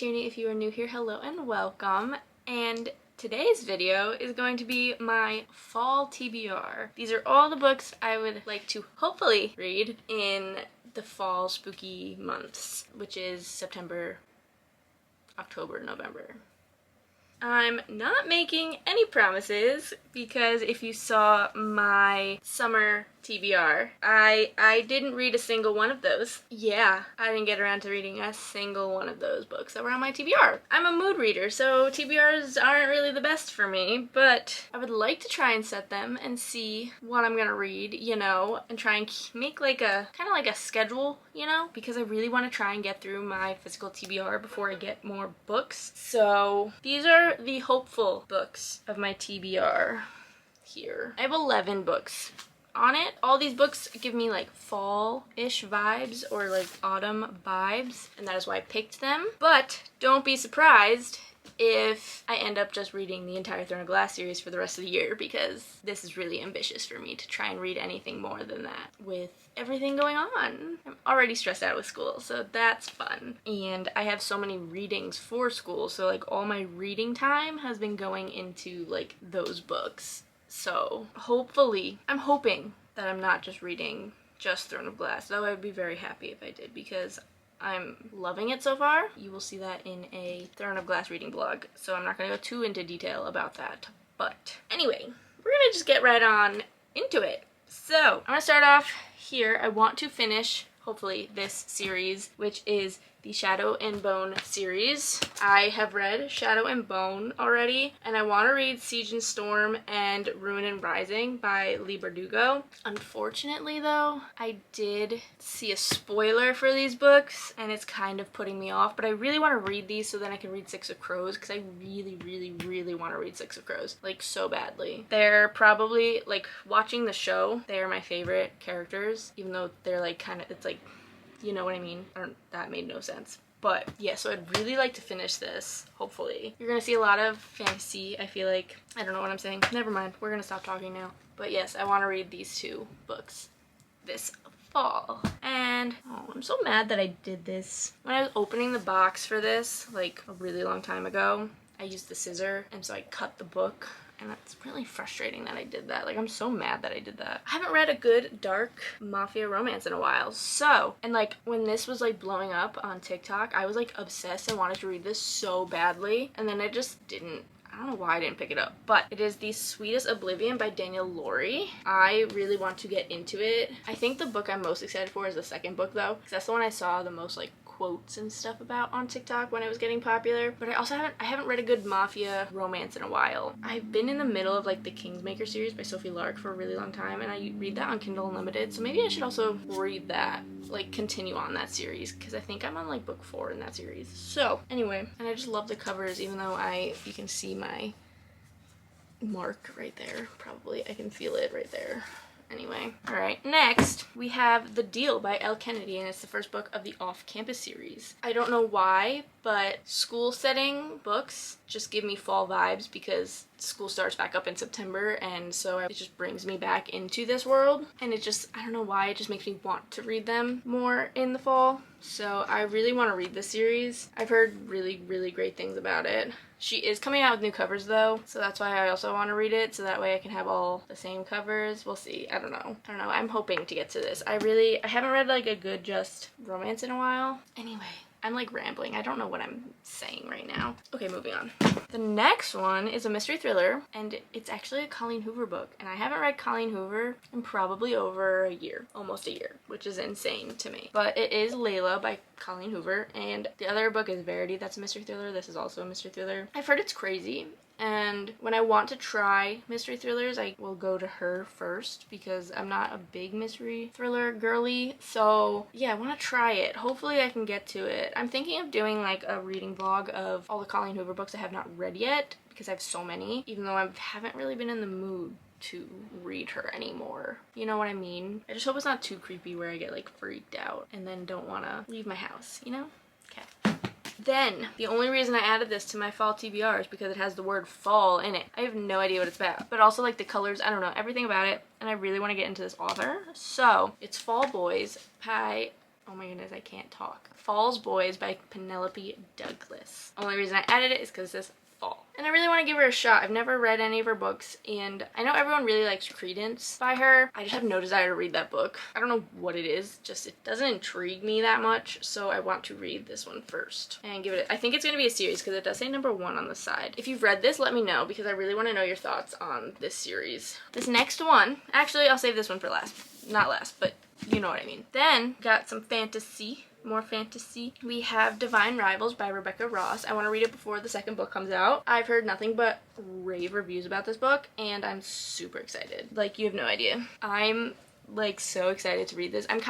Tierney. If you are new here, hello and welcome. And today's video is going to be my fall TBR. These are all the books I would like to hopefully read in the fall spooky months, which is September, October, November. I'm not making any promises because if you saw my summer TBR, I didn't read a single one of those. Yeah, I didn't get around to reading a single one of those books that were on my TBR. I'm a mood reader, so TBRs aren't really the best for me, but I would like to try and set them and see what I'm gonna read, you know, and try and make like a kind of like a schedule, you know, because I really want to try and get through my physical TBR before I get more books. So these are the hopeful books of my TBR here. I have 11 books on it. All these books give me like fall-ish vibes or like autumn vibes, and that is why I picked them. But don't be surprised if I end up just reading the entire Throne of Glass series for the rest of the year, because this is really ambitious for me to try and read anything more than that with everything going on. I'm already stressed out with school, so that's fun. And I have so many readings for school, so like all my reading time has been going into like those books. So hopefully, I'm hoping that I'm not just reading just Throne of Glass, though I would be very happy if I did because I'm loving it so far. You will see that in a Throne of Glass reading blog, so I'm not going to go too into detail about that. But anyway, we're going to just get right on into it. So I'm going to start off here. I want to finish, hopefully, this series, which is the Shadow and Bone series. I have read Shadow and Bone already, and I want to read Siege and Storm and Ruin and Rising by Leigh Bardugo. Unfortunately, though, I did see a spoiler for these books, and it's kind of putting me off, but I really want to read these so then I can read Six of Crows, because I really want to read Six of Crows, like, so badly. They're probably, like, watching the show, they are my favorite characters, even though they're, like, kind of, it's like, you know what I mean? That made no sense. But yeah, so I'd really like to finish this, hopefully. You're gonna see a lot of fantasy, I feel like. I don't know what I'm saying. Never mind, we're gonna stop talking now. But yes, I want to read these two books this fall. And oh, I'm so mad that I did this. When I was opening the box for this, like a really long time ago, I used the scissor, and so I cut the book. And that's really frustrating that I did that. Like, I'm so mad that I did that. I haven't read a good dark mafia romance in a while. So, and like when this was like blowing up on TikTok, I was like obsessed and wanted to read this so badly. And then I just didn't. I don't know why I didn't pick it up, but it is The Sweetest Oblivion by Daniel Laurie. I really want to get into it. I think the book I'm most excited for is the second book though, because that's the one I saw the most like quotes and stuff about on TikTok when it was getting popular. But I haven't read a good mafia romance in a while. I've been in the middle of like the Kingsmaker series by Sophie Lark for a really long time, and I read that on Kindle Unlimited, so maybe I should also read that, like continue on that series, because I think I'm on like book 4 in that series. So anyway, and I just love the covers, even though you can see my mark right there, probably. I can feel it right there. Anyway, alright, next we have The Deal by Elle Kennedy, and it's the first book of the Off-Campus series. I don't know why, but school setting books just give me fall vibes because school starts back up in September, and so it just brings me back into this world, and it just, I don't know why, it just makes me want to read them more in the fall. So I really want to read this series. I've heard really great things about it. She is coming out with new covers though, so that's why I also want to read it, so that way I can have all the same covers. We'll see. I don't know. I'm hoping to get to this. I haven't read like a good just romance in a while. Anyway, I'm like rambling. I don't know what I'm saying right now. Okay, moving on. The next one is a mystery thriller, and it's actually a Colleen Hoover book, and I haven't read Colleen Hoover in probably over a year, almost a year, which is insane to me. But it is Layla by Colleen Hoover, and the other book is Verity. That's a mystery thriller. This is also a mystery thriller. I've heard it's crazy, and when I want to try mystery thrillers, I will go to her first because I'm not a big mystery thriller girly. So yeah, I want to try it. Hopefully I can get to it. I'm thinking of doing like a reading vlog of all the Colleen Hoover books I have not read yet, because I have so many, even though I haven't really been in the mood to read her anymore. You know what I mean? I just hope it's not too creepy where I get like freaked out and then don't want to leave my house, you know? Okay. Then, the only reason I added this to my fall TBR is because it has the word fall in it. I have no idea what it's about, but also like the colors, I don't know, everything about it, and I really want to get into this author. So, it's Fall Boys by, Oh my goodness, I can't talk. Fall's Boys by Penelope Douglas. Only reason I added it is because this fall. And I really want to give her a shot. I've never read any of her books, and I know everyone really likes Credence by her. I just have no desire to read that book. I don't know what it is, just it doesn't intrigue me that much, so I want to read this one first and give it I think it's going to be a series because it does say #1 on the side. If you've read this, let me know because I really want to know your thoughts on this series. This next one, actually I'll save this one for last. Not last, but you know what I mean. Then got some fantasy. More fantasy. We have Divine Rivals by Rebecca Ross. I want to read it before the second book comes out. I've heard nothing but rave reviews about this book, and I'm super excited. Like, you have no idea. I'm like so excited to read this. I'm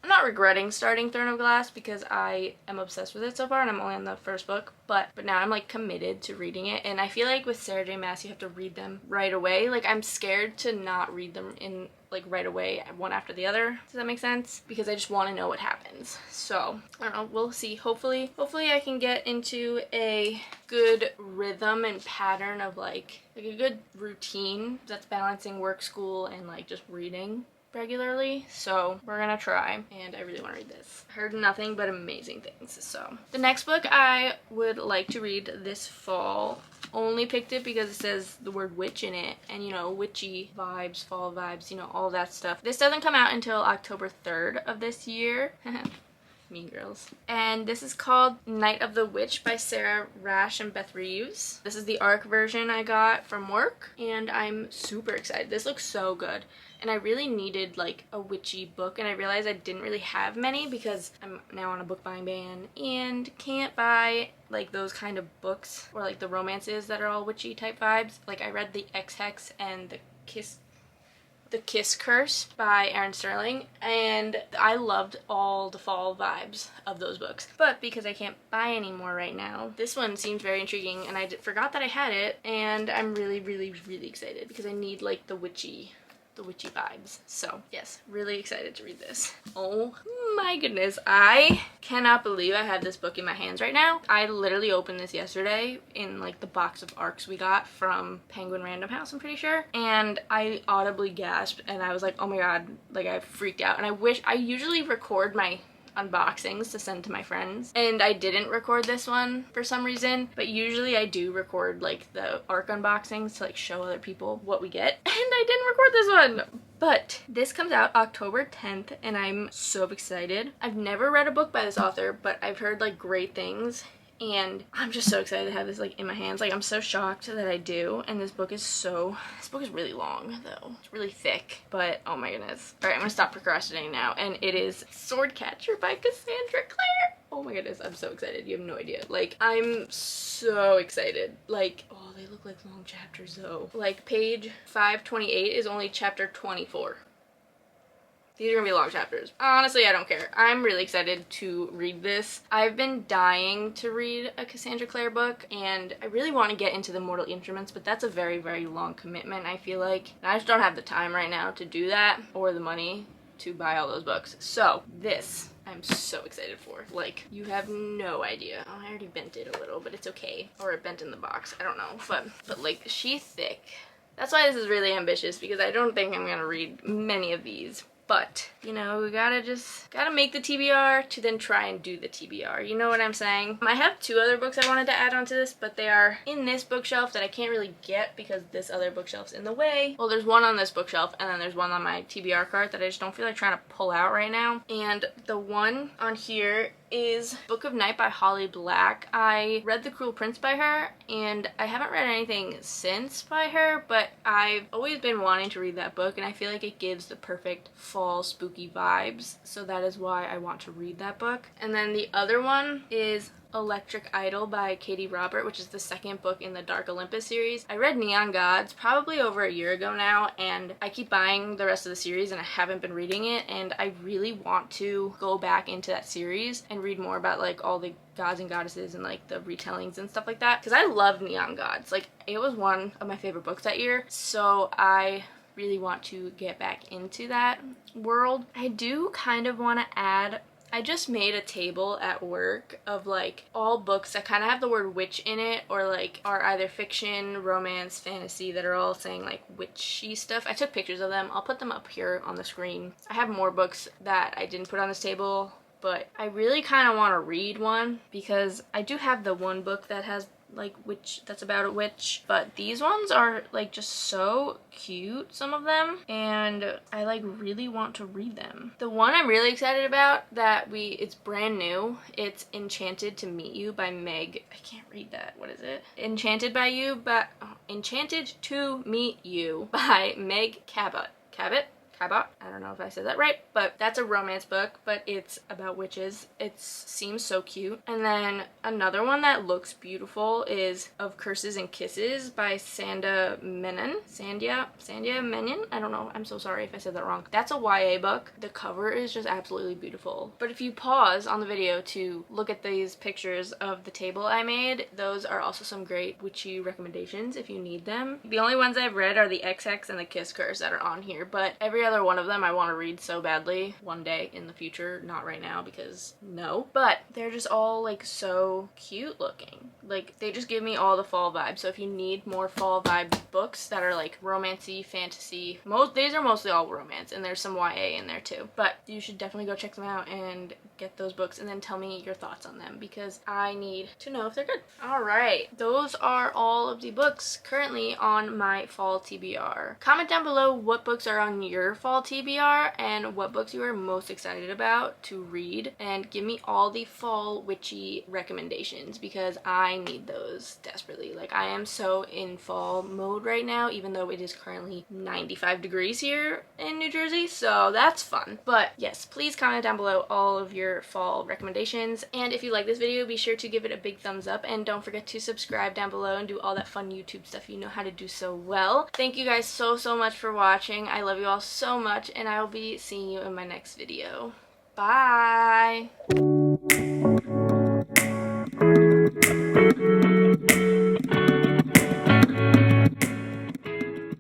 not regretting starting Throne of Glass because I am obsessed with it so far and I'm only on the first book, but now I'm like committed to reading it, and I feel like with Sarah J Maas you have to read them right away. Like, I'm scared to not read them in like right away, one after the other. Does that make sense? Because I just want to know what happens. So I don't know, we'll see. Hopefully I can get into a good rhythm and pattern of like a good routine that's balancing work, school, and like just reading regularly. So we're gonna try, and I really want to read this. Heard nothing but amazing things. So the next book I would like to read this fall, only picked it because it says the word witch in it, and you know, witchy vibes, fall vibes, you know, all that stuff. This doesn't come out until October 3rd of this year. Mean Girls. And this is called Night of the Witch by Sarah Rash and Beth Reeves. This is the ARC version I got from work, and I'm super excited. This looks so good. And I really needed like a witchy book, and I realized I didn't really have many because I'm now on a book buying ban and can't buy like those kind of books or like the romances that are all witchy type vibes. Like, I read The X-Hex and The Kiss Curse by Erin Sterling, and I loved all the fall vibes of those books. But because I can't buy any more right now, this one seems very intriguing, and I forgot that I had it, and I'm really excited because I need like the witchy vibes. So yes, really excited to read this. Oh my goodness, I cannot believe I have this book in my hands right now. I literally opened this yesterday in like the box of ARCs we got from Penguin Random House, I'm pretty sure, and I audibly gasped, and I was like, oh my god, like I freaked out. And I usually record my unboxings to send to my friends, and I didn't record this one for some reason, but usually I do record like the ARC unboxings to like show other people what we get, and I didn't record this one. But this comes out October 10th, and I'm so excited. I've never read a book by this author, but I've heard like great things, and I'm just so excited to have this like in my hands. Like, I'm so shocked that I do. And this book is really long though. It's really thick, but oh my goodness. All right, I'm gonna stop procrastinating now, and it is Swordcatcher by Cassandra Clare. Oh my goodness, I'm so excited. You have no idea. Like, I'm so excited. Like, oh, they look like long chapters though. Like, page 528 is only chapter 24. These are gonna be long chapters. Honestly, I don't care. I'm really excited to read this. I've been dying to read a Cassandra Clare book, and I really want to get into the Mortal Instruments, but that's a very long commitment, I feel like. And I just don't have the time right now to do that, or the money to buy all those books. So this I'm so excited for. Like, you have no idea. Oh, I already bent it a little, but it's okay. Or it bent in the box. I don't know. But like, she's thick. That's why this is really ambitious, because I don't think I'm gonna read many of these. But, you know, we gotta make the TBR to then try and do the TBR. You know what I'm saying? I have 2 other books I wanted to add onto this, but they are in this bookshelf that I can't really get because this other bookshelf's in the way. Well, there's one on this bookshelf, and then there's one on my TBR cart that I just don't feel like trying to pull out right now. And the one on here is Book of Night by Holly Black. I read The Cruel Prince by her, and I haven't read anything since by her, but I've always been wanting to read that book, and I feel like it gives the perfect fall spooky vibes, so that is why I want to read that book. And then the other one is Electric Idol by Katie Robert, which is the second book in the Dark Olympus series. I read Neon Gods probably over a year ago now, and I keep buying the rest of the series and I haven't been reading it, and I really want to go back into that series and read more about like all the gods and goddesses and like the retellings and stuff like that, because I love Neon Gods. Like, it was one of my favorite books that year, so I really want to get back into that world. I do kind of want to add, I just made a table at work of like all books that kind of have the word witch in it, or like are either fiction, romance, fantasy, that are all saying like witchy stuff. I took pictures of them. I'll put them up here on the screen. I have more books that I didn't put on this table, but I really kind of want to read one because I do have the one book that has like that's about a witch, but these ones are like just so cute, some of them, and I like really want to read them. The one I'm really excited about it's brand new. It's Enchanted to Meet You by Meg. I can't read that. What is it? Enchanted to Meet You by Meg Cabot. Cabot? I don't know if I said that right, but that's a romance book, but it's about witches. It seems so cute. And then another one that looks beautiful is Of Curses and Kisses by Sandia Menon. I don't know. I'm so sorry if I said that wrong. That's a YA book. The cover is just absolutely beautiful. But if you pause on the video to look at these pictures of the table I made, those are also some great witchy recommendations if you need them. The only ones I've read are the XX and the Kiss Curse that are on here, but every other one of them I want to read so badly one day in the future. Not right now because no. But they're just all like so cute looking. Like they just give me all the fall vibes. So if you need more fall vibe books that are like romancy, fantasy, these are mostly all romance, and there's some YA in there too. But you should definitely go check them out and get those books and then tell me your thoughts on them because I need to know if they're good. Alright, those are all of the books currently on my fall TBR. Comment down below what books are on your fall TBR and what books you are most excited about to read, and give me all the fall witchy recommendations because I need those desperately. Like I am so in fall mode right now, even though it is currently 95 degrees here in New Jersey, so that's fun. But yes, please comment down below all of your fall recommendations, and if you like this video, be sure to give it a big thumbs up, and don't forget to subscribe down below and do all that fun YouTube stuff you know how to do so well. Thank you guys so much for watching. I love you all so much, and I will be seeing you in my next video. Bye!